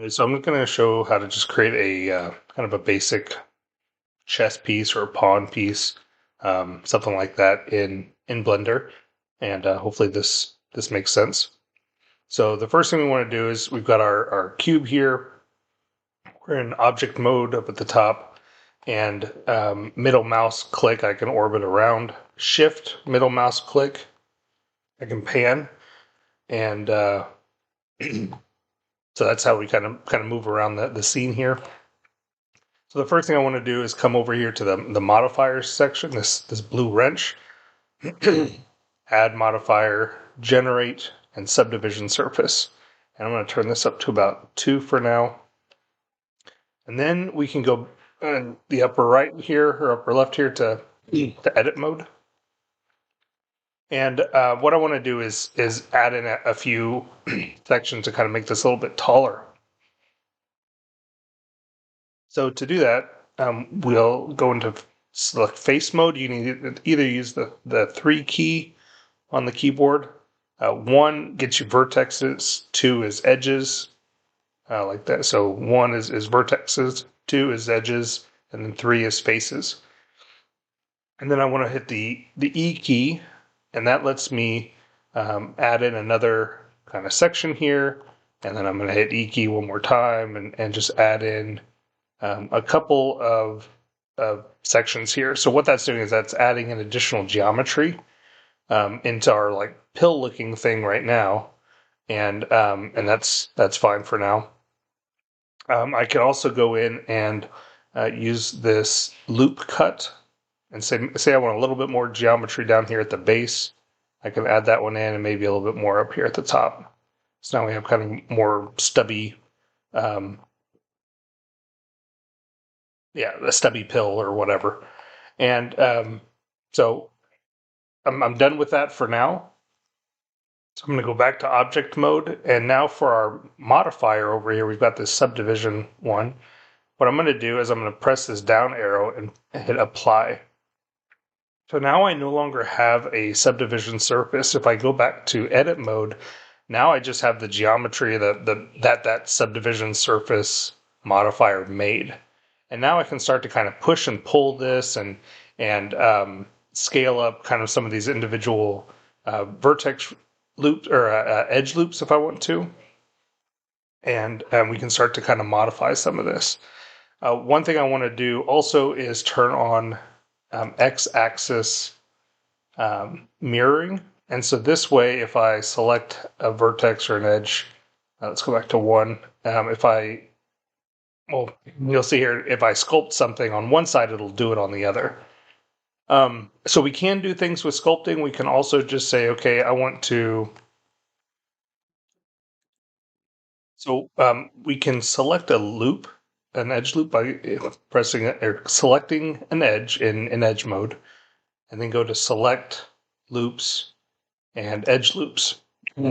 So I'm going to show how to just create a kind of a basic chess piece or a pawn piece, something like that in Blender, and hopefully this makes sense. So the first thing we want to do is we've got our cube here. We're in object mode up at the top, and middle mouse click I can orbit around. Shift middle mouse click I can pan, and so that's how we kind of move around the scene here. So the first thing I want to do is come over here to the modifiers section, this blue wrench, add modifier, generate, and subdivision surface. And I'm going to turn this up to about 2 for now. And then we can go in the upper right here or upper left here to edit mode. And what I want to do is add in a few sections to kind of make this a little bit taller. So to do that, we'll go into select face mode. You can either use the 3 key on the keyboard. 1 gets you vertexes, 2 is edges, like that. So 1 is vertexes, 2 is edges, and then 3 is faces. And then I want to hit the E key, and that lets me add in another kind of section here. And then I'm going to hit E key one more time and just add in a couple of sections here. So what that's doing is that's adding an additional geometry into our like pill looking thing right now, and that's fine for now. I can also go in and use this loop cut and say I want a little bit more geometry down here at the base. I can add that one in and maybe a little bit more up here at the top. So now we have kind of more stubby a stubby pill or whatever. And so I'm done with that for now. So I'm going to go back to object mode. And now for our modifier over here, we've got this subdivision one. What I'm going to do is I'm going to press this down arrow and hit apply. So now I no longer have a subdivision surface. If I go back to edit mode, now I just have the geometry that subdivision surface modifier made. And now I can start to kind of push and pull this and scale up kind of some of these individual vertex loops or edge loops if I want to. And we can start to kind of modify some of this. One thing I want to do also is turn on x-axis mirroring. And so this way, if I select a vertex or an edge, let's go back to 1. Well, you'll see here, if I sculpt something on one side, it'll do it on the other. So we can do things with sculpting. We can also just say, okay, I want to... So we can select a loop, an edge loop, by pressing or selecting an edge in edge mode, and then go to select loops and edge loops.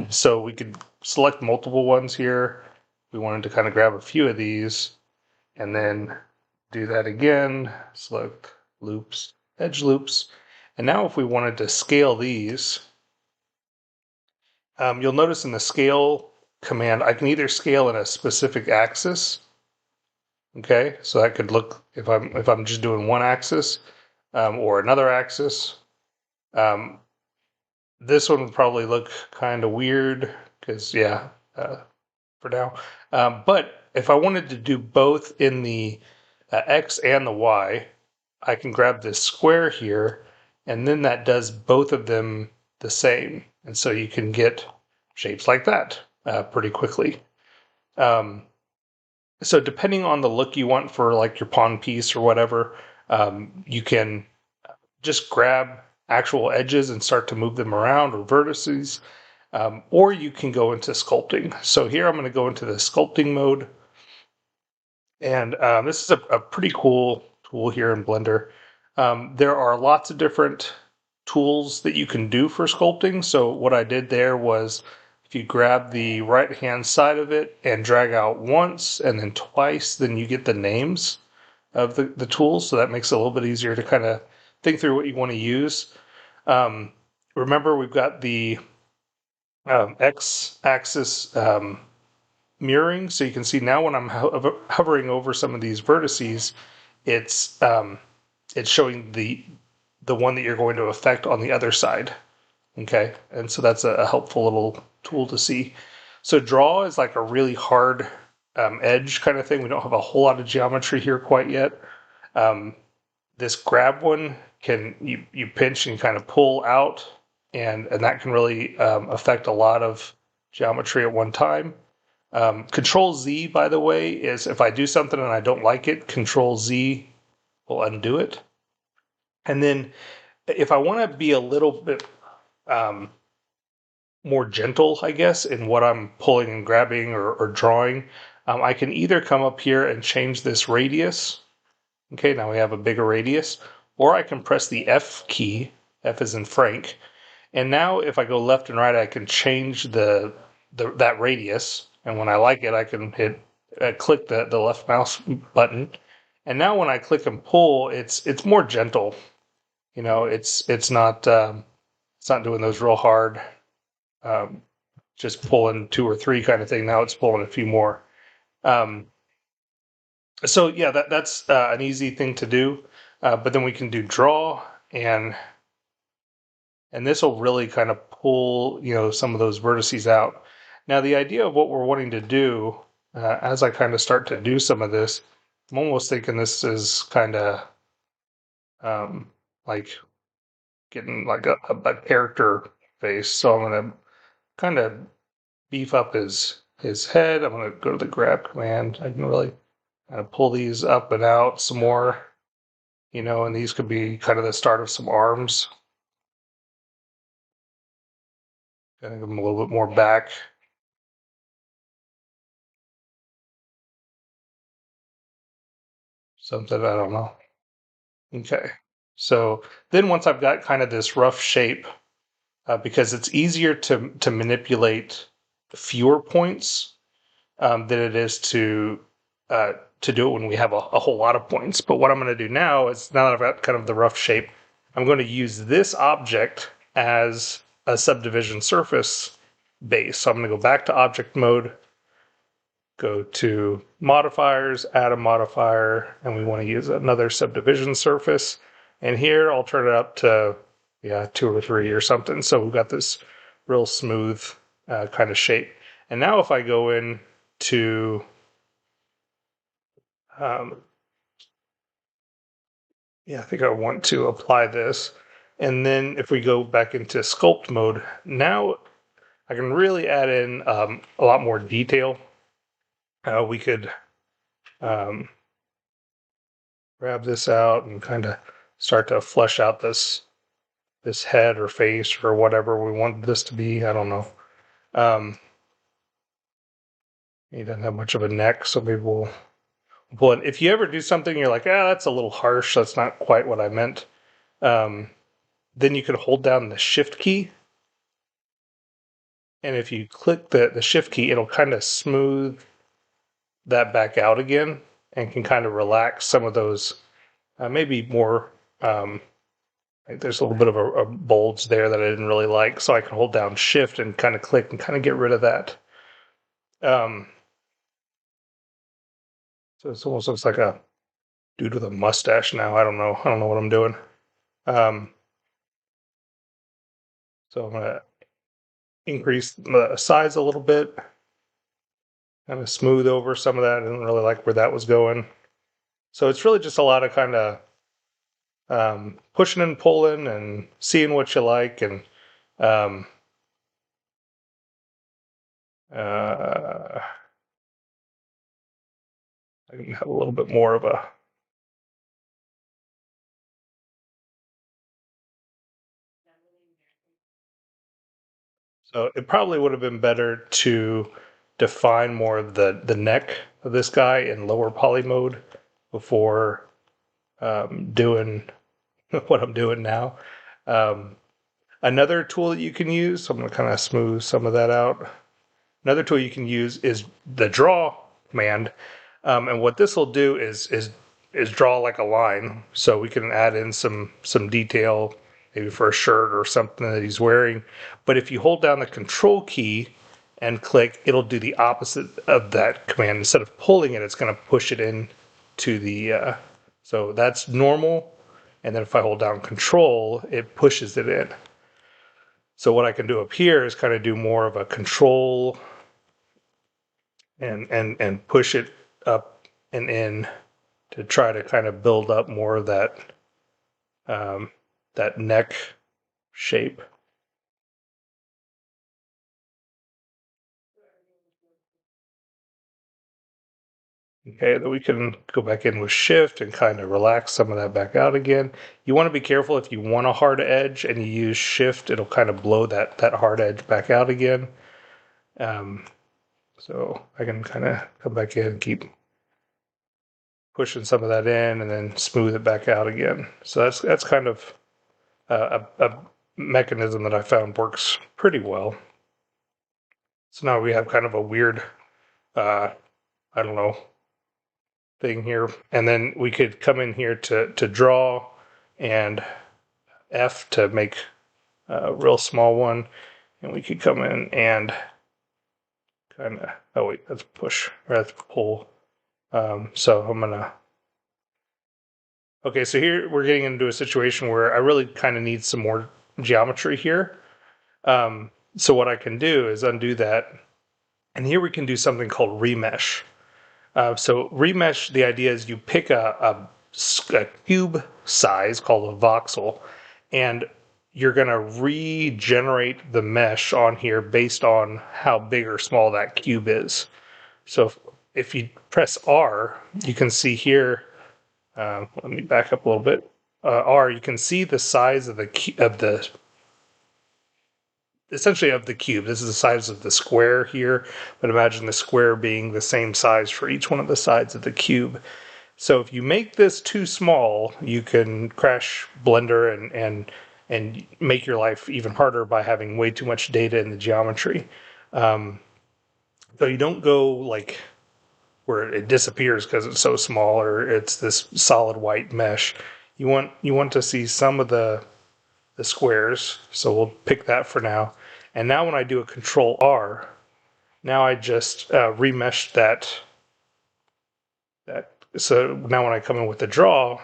So we could select multiple ones here. We wanted to kind of grab a few of these. And then do that again, select loops, edge loops. And now if we wanted to scale these, you'll notice in the scale command, I can either scale in a specific axis. Okay, so that could look, if I'm just doing one axis or another axis. This one would probably look kind of weird because, for now. But if I wanted to do both in the X and the Y, I can grab this square here, and then that does both of them the same. And so you can get shapes like that pretty quickly. So depending on the look you want for like your pawn piece or whatever, you can just grab actual edges and start to move them around, or vertices, or you can go into sculpting. So here I'm going to go into the sculpting mode. And this is a pretty cool tool here in Blender. There are lots of different tools that you can do for sculpting. So what I did there was, if you grab the right-hand side of it and drag out once and then twice, then you get the names of the tools. So that makes it a little bit easier to kind of think through what you want to use. Remember, we've got the x-axis mirroring, so you can see now when I'm hovering over some of these vertices, it's showing the one that you're going to affect on the other side. Okay, and so that's a helpful little tool to see. So draw is like a really hard edge kind of thing. We don't have a whole lot of geometry here quite yet. This grab one can you pinch and kind of pull out, and that can really affect a lot of geometry at one time. Control Z, by the way, is if I do something and I don't like it, Control Z will undo it. And then if I want to be a little bit more gentle, I guess, in what I'm pulling and grabbing or drawing, I can either come up here and change this radius. Okay, now we have a bigger radius. Or I can press the F key, F is in Frank. And now if I go left and right, I can change that radius. And when I like it, I can click the left mouse button. And now when I click and pull, it's more gentle. You know, it's not doing those real hard, just pulling 2 or 3 kind of thing. Now it's pulling a few more. So yeah, that's an easy thing to do. But then we can do draw, and this will really kind of pull, you know, some of those vertices out. Now the idea of what we're wanting to do, as I kind of start to do some of this, I'm almost thinking this is kind of like getting like a character face. So I'm going to kind of beef up his head. I'm going to go to the grab command. I can really kind of pull these up and out some more, you know, and these could be kind of the start of some arms. Kind of give them a little bit more back. Something, I don't know. Okay. So then once I've got kind of this rough shape, because it's easier to manipulate fewer points than it is to do it when we have a whole lot of points. But what I'm going to do now is, now that I've got kind of the rough shape, I'm going to use this object as a subdivision surface base. So I'm going to go back to object mode, go to modifiers, add a modifier, and we want to use another subdivision surface. And here I'll turn it up to, 2 or 3 or something. So we've got this real smooth kind of shape. And now if I go in to I think I want to apply this. And then if we go back into sculpt mode, now I can really add in a lot more detail. We could grab this out and kind of start to flesh out this head or face or whatever we want this to be. I don't know. He doesn't have much of a neck, so maybe we'll pull it. If you ever do something, you're like, that's a little harsh. That's not quite what I meant. Then you can hold down the shift key. And if you click the shift key, it'll kind of smooth that back out again and can kind of relax some of those, maybe more, like there's a little bit of a bulge there that I didn't really like. So I can hold down shift and kind of click and kind of get rid of that. So it almost looks like a dude with a mustache now. I don't know what I'm doing. So I'm going to increase the size a little bit, kind of smooth over some of that. I didn't really like where that was going. So it's really just a lot of kind of pushing and pulling and seeing what you like. And I can have a little bit more of a... So it probably would have been better to define more of the neck of this guy in lower poly mode before doing what I'm doing now. Another tool that you can use, so I'm going to kind of smooth some of that out. Another tool you can use is the draw command. And what this will do is draw like a line. So we can add in some detail, maybe for a shirt or something that he's wearing. But if you hold down the control key and click, it'll do the opposite of that command. Instead of pulling it, it's going to push it in to the, so that's normal. And then if I hold down control, it pushes it in. So what I can do up here is kind of do more of a control and push it up and in to try to kind of build up more of that that neck shape. Okay, then we can go back in with shift and kind of relax some of that back out again. You want to be careful if you want a hard edge and you use shift, it'll kind of blow that hard edge back out again. So I can kind of come back in and keep pushing some of that in and then smooth it back out again. So that's kind of a mechanism that I found works pretty well. So now we have kind of a weird, I don't know, thing here. And then we could come in here to draw and F to make a real small one. And we could come in and kind of, oh wait, that's push, or that's pull. So I'm gonna, okay, so here we're getting into a situation where I really kind of need some more geometry here. So what I can do is undo that. And here we can do something called remesh. So remesh, the idea is you pick a cube size called a voxel, and you're going to regenerate the mesh on here based on how big or small that cube is. So if you press R, you can see here, let me back up a little bit. R, you can see the size of the essentially of the cube. This is the size of the square here, but imagine the square being the same size for each one of the sides of the cube. So if you make this too small, you can crash Blender and make your life even harder by having way too much data in the geometry. So you don't go like where it disappears because it's so small or it's this solid white mesh. You want to see some of the squares, so we'll pick that for now. And now when I do a Control R, now I just remeshed that. So now when I come in with the draw,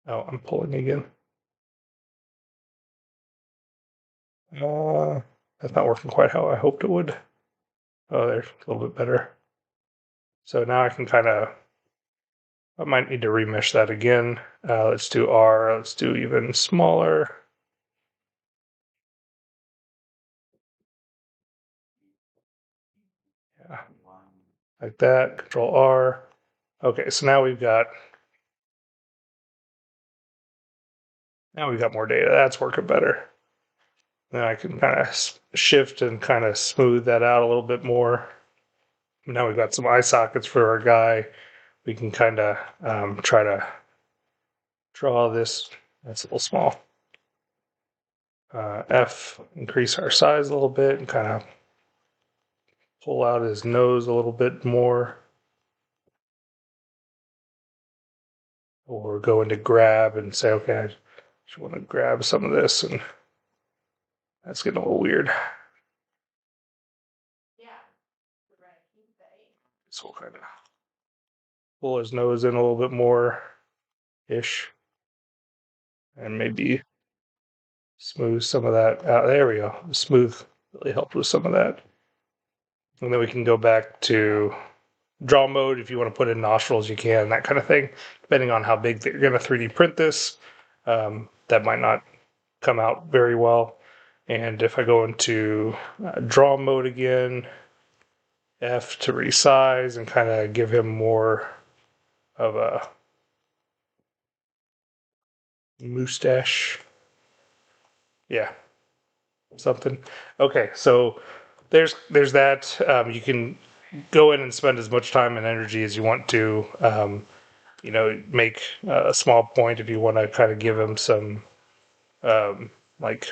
oh, I'm pulling again. That's not working quite how I hoped it would. Oh, there's a little bit better. So now I can kind of, I might need to remesh that again. Let's do R, let's do even smaller. Yeah, like that, Control R. Okay, so now we've got more data. That's working better. Then I can kind of shift and kind of smooth that out a little bit more. Now we've got some eye sockets for our guy. We can kind of try to draw this. That's a little small. F, increase our size a little bit and kind of pull out his nose a little bit more. Or go into grab and say, okay, I just want to grab some of this, and that's getting a little weird. So we'll kind of pull his nose in a little bit more ish. And maybe smooth some of that out. There we go. Smooth really helped with some of that. And then we can go back to draw mode. If you want to put in nostrils, you can, that kind of thing. Depending on how big you're going to 3D print this, that might not come out very well. And if I go into draw mode again, F to resize and kind of give him more of a mustache. Yeah, something. Okay, so there's that. You can go in and spend as much time and energy as you want to. Make a small point if you want to kind of give him some, like,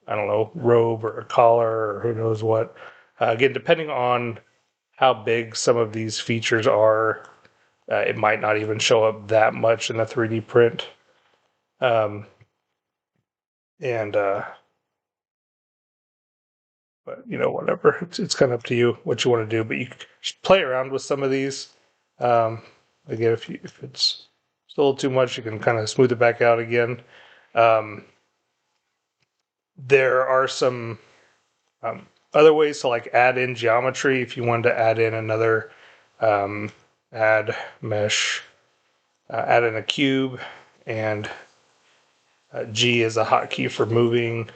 I don't know, robe or a collar or who knows what. Again, depending on how big some of these features are, it might not even show up that much in the 3D print. And but whatever. It's kind of up to you what you want to do. But you just play around with some of these. Um, Again, if it's still a little too much, you can kind of smooth it back out again. Um, there are some other ways to like add in geometry. If you wanted to add in another um, add mesh, add in a cube, and G is a hotkey for moving.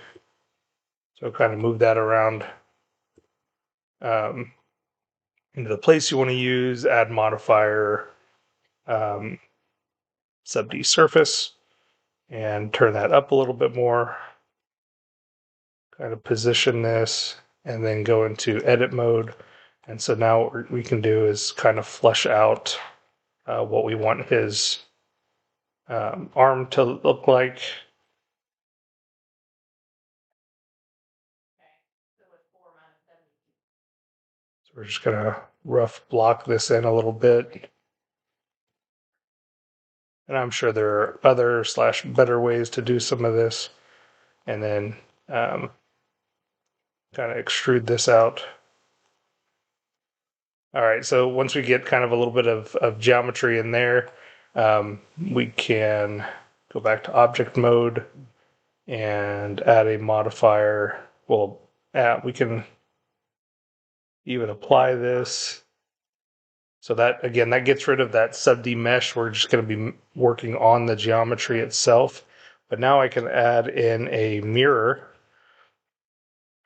So kind of move that around um, into the place you want to use. Add modifier um, sub D surface and turn that up a little bit more. Kind of position this and then go into edit mode. And so now what we can do is kind of flesh out what we want his arm to look like. So we're just going to rough block this in a little bit. And I'm sure there are other / better ways to do some of this. And then kind of extrude this out. All right, so once we get kind of a little bit of geometry in there, we can go back to object mode and add a modifier. Well, we can even apply this. So that, again, that gets rid of that sub D mesh. We're just going to be working on the geometry itself. But now I can add in a mirror.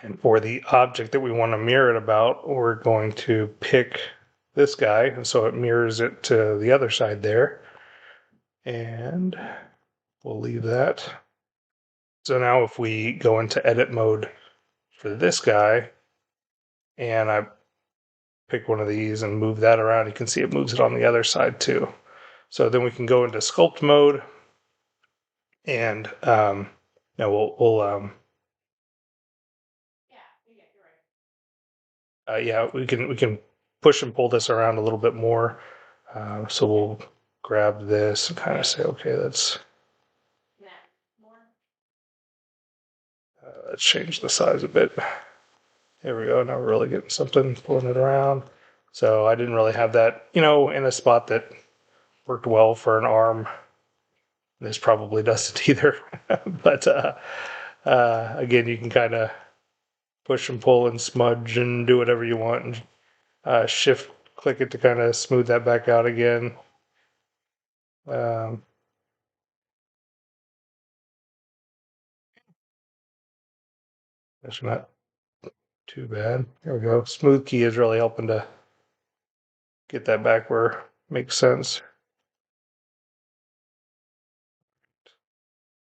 And for the object that we want to mirror it about, we're going to pick this guy. And so it mirrors it to the other side there. And we'll leave that. So now if we go into edit mode for this guy, and I pick one of these and move that around, you can see it moves it on the other side too. So then we can go into sculpt mode, and now we'll yeah, we can push and pull this around a little bit more. So we'll grab this and kind of say, okay, let's change the size a bit. There we go. Now we're really getting something, pulling it around. So I didn't really have that, in a spot that worked well for an arm. This probably doesn't either. But again, you can kind of push and pull and smudge and do whatever you want, and shift click it to kind of smooth that back out again. That's not too bad. There we go. Smooth key is really helping to get that back where it makes sense.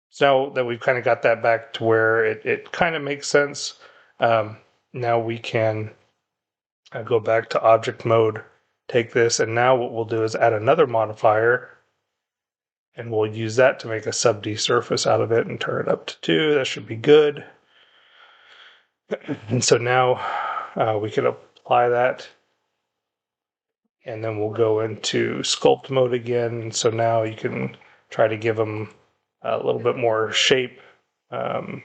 So now that we've kind of got that back to where it kind of makes sense, now we can go back to object mode, take this, and now what we'll do is add another modifier, and we'll use that to make a sub D surface out of it and turn it up to 2. That should be good. And so now we can apply that, and then we'll go into sculpt mode again. So now you can try to give them a little bit more shape. So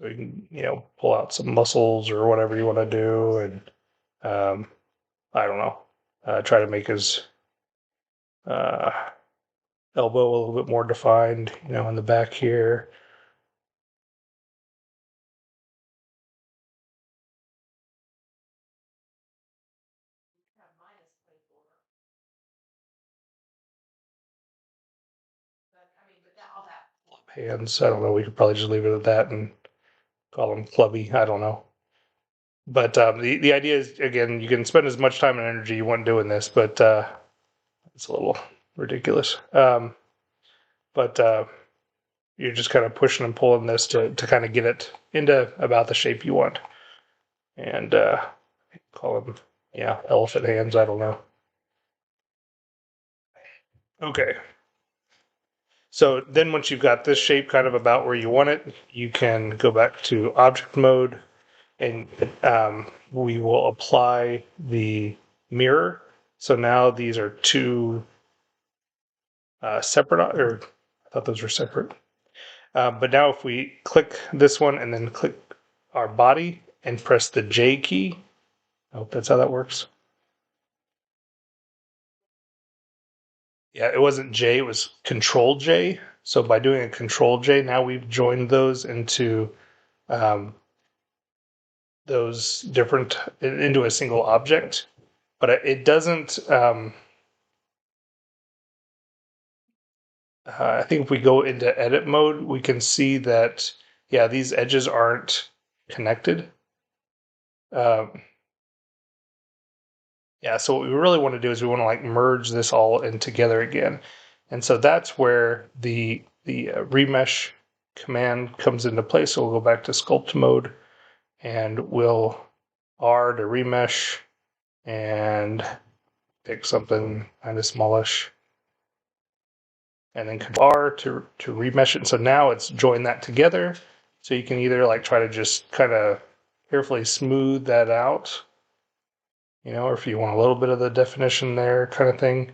you can, pull out some muscles or whatever you want to do, and I don't know, try to make his elbow a little bit more defined, in the back here. Hands, I don't know. We could probably just leave it at that and call them clubby. I don't know. But the idea is, again, you can spend as much time and energy you want doing this, but it's a little ridiculous. But you're just kind of pushing and pulling this to kind of get it into about the shape you want. And call them, elephant hands. I don't know. Okay. So then once you've got this shape kind of about where you want it, you can go back to object mode, and we will apply the mirror. So now these are two separate, or I thought those were separate. But now if we click this one and then click our body and press the J key, I hope that's how that works. Yeah, it wasn't J, it was Control J. So by doing a Control J, now we've joined those into um, those different into a single object. But it doesn't. I think if we go into edit mode, we can see that yeah, these edges aren't connected. Um, Yeah, so what we really want to do is we want to like merge this all in together again. And so that's where the remesh command comes into play. So we'll go back to sculpt mode and we'll R to remesh and pick something kind of smallish. And then R to remesh it. And so now it's joined that together. So you can either like try to just kind of carefully smooth that out, or if you want a little bit of the definition there kind of thing.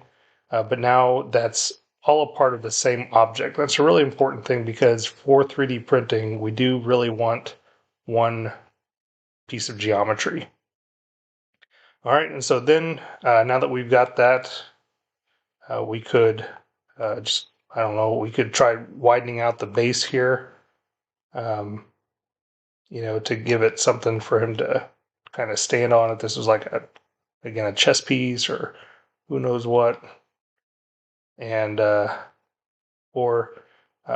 But now that's all a part of the same object. That's a really important thing because for 3D printing, we do really want one piece of geometry. All right, and so then now that we've got that, we could just, I don't know, we could try widening out the base here, to give it something for him to kind of stand on. If this was like a chess piece or who knows what. And or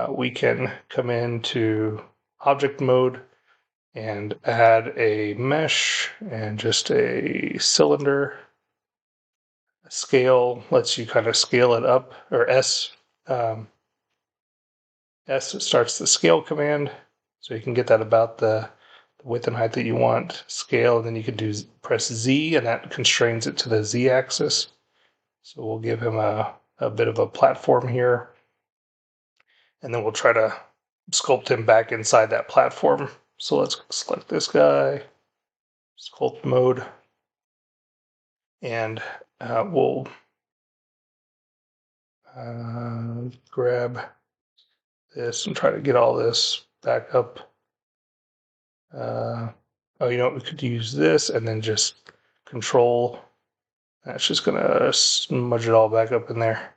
we can come into object mode and add a mesh and just a cylinder. Scale lets you kind of scale it up, or S starts the scale command, so you can get that about the width and height that you want. Scale, and then you can press Z, and that constrains it to the Z axis. So we'll give him a bit of a platform here. And then we'll try to sculpt him back inside that platform. So let's select this guy, sculpt mode, and we'll grab this and try to get all this back up. We could use this and then just control. That's just gonna smudge it all back up in there.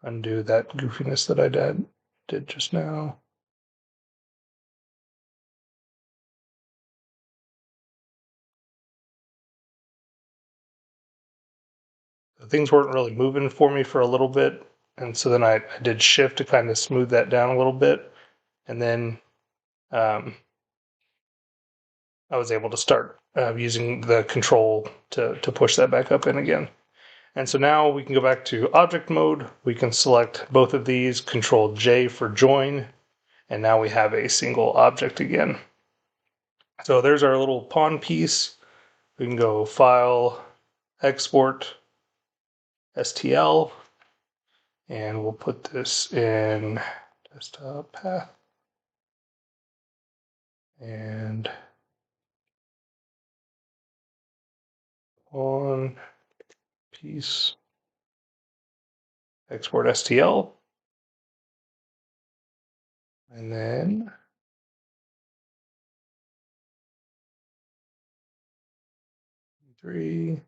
Undo that goofiness that I did just now. Things weren't really moving for me for a little bit. And so then I did shift to kind of smooth that down a little bit. And then I was able to start using the control to push that back up in again. And so now we can go back to object mode. We can select both of these, Control J for join. And now we have a single object again. So there's our little pawn piece. We can go File, Export, STL, and we'll put this in desktop path. And on piece, export STL, and then three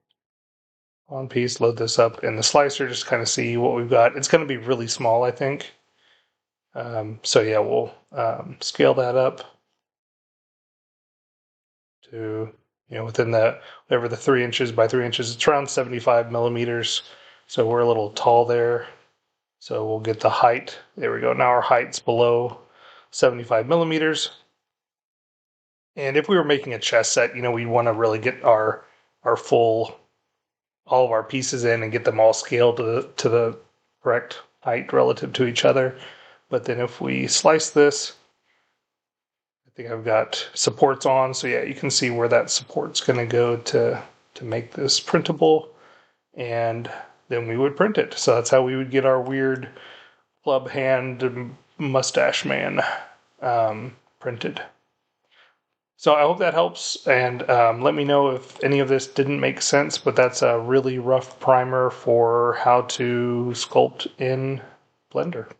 on piece, load this up in the slicer, just kind of see what we've got. It's going to be really small, I think. So yeah, we'll scale that up to, within whatever the 3 inches by 3 inches, it's around 75 millimeters. So we're a little tall there. So we'll get the height. There we go. Now our height's below 75 millimeters. And if we were making a chess set, we'd want to really get our full, all of our pieces in and get them all scaled to the correct height relative to each other. But then if we slice this, I think I've got supports on. So yeah, you can see where that support's going to go to make this printable. And then we would print it. So that's how we would get our weird club hand mustache man printed. So I hope that helps, and let me know if any of this didn't make sense, but that's a really rough primer for how to sculpt in Blender.